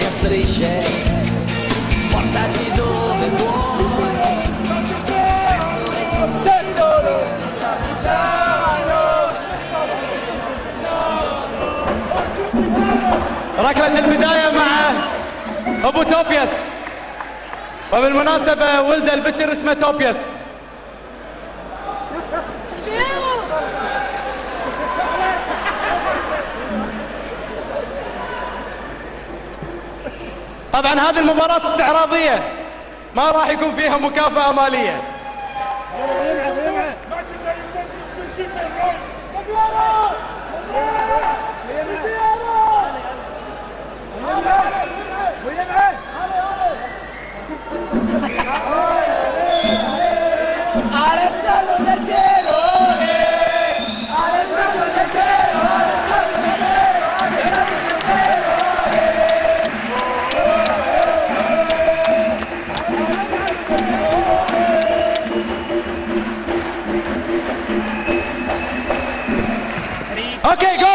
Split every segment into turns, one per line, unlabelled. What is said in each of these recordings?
a strisce, portaci dove vuoi. C'è solo
ركلة البداية مع أبو توبيس، وبالمناسبة ولد البكر اسمه توبيس. طبعا هذه المباراة استعراضية، ما راح يكون فيها مكافأة مالية. Okay, go!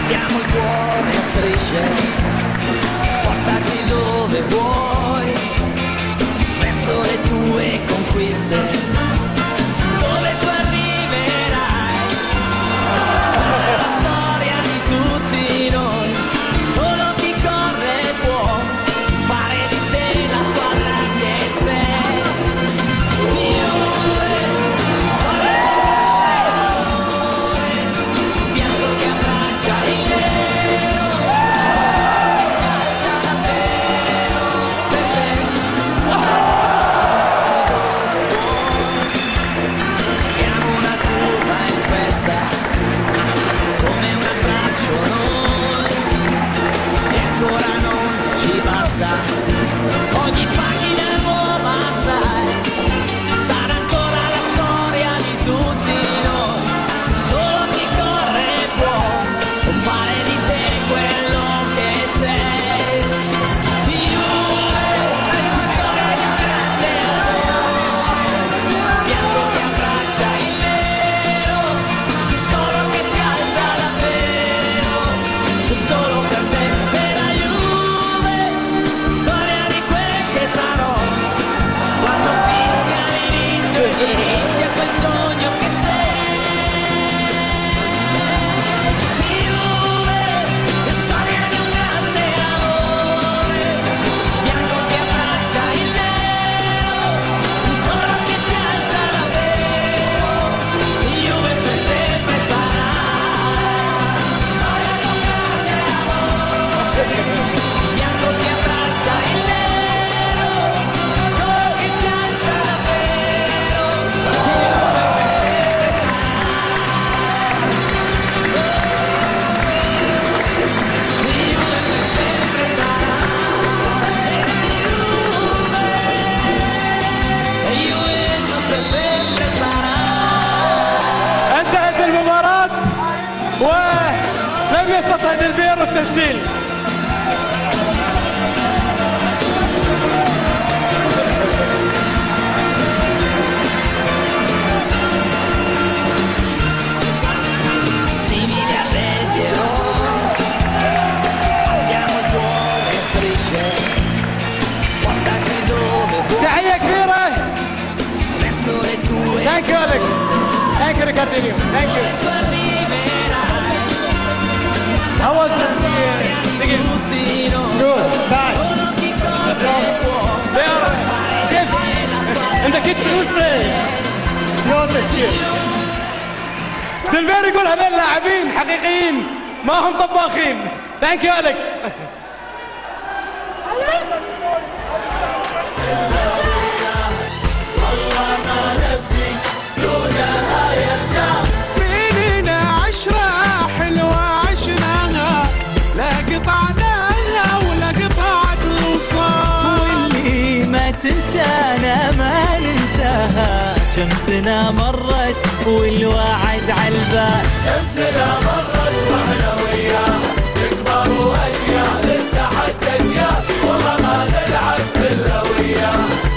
abbiamo il cuore a strisce, portaci dove vuoi, verso le tue conquiste, dove tu arriverai, sarà la storia di tutti noi, solo chi corre può fare di te la squadra che sei. Juve, storia d'amore, bianco che abbraccia il nero, si alza davvero per te. Siamo una curva in festa, come un abbraccio noi, e ancora non ci basta. Ogni pagina nuova, sai, sarà ancora la storia di tutti noi. Solo chi corre può fare di te quello che sei. Juve, storia di un grande amore, bianco che abbraccia il nero, coro che si alza davvero, solo per te. Per la Juve, storia di quel che sarò, quando fischia l'inizio inizia quel sogno che sei. Juve, storia di un grande amore, bianco che abbraccia il nero, coro che si alza davvero, Juve per sempre sarà. Storia di un grande amore, bianco che abbraccia il nero, coro che si alza davvero, Juve per sempre sarà. Juve per sempre sarà. Juventus per sempre sarà.
انتهت المباراة ولم يستطع ديل بيرو التسجيل.
Simili a degli eroi, abbiamo il cuore a strisce, portaci dove vuoi,
تحية كبيرة.
verso le tue
Thank you, Alex. Thank you, Ricardinho. Thank you.
tu arriverai,
How was
la
this
storia di
game?
tutti noi.
Good. Bye.
Solo chi corre può fare di
Chef,
te la squadra
in the kitchen.
che sei.
You're the chef. ديل بيرو يقول هذول لاعبين حقيقيين ما هم طباخين. Thank you, Alex.
بيننا عشرة حلوة عشناها، لا قطعناها ولا قطعت وصال،
واللي ما تنسانا ما
كم سنة مرت والوعد عالبال،
كم سنة مرت واحنا وياه نكبر واجيال نتحدى اجيال والله ما نلعب الا وياه.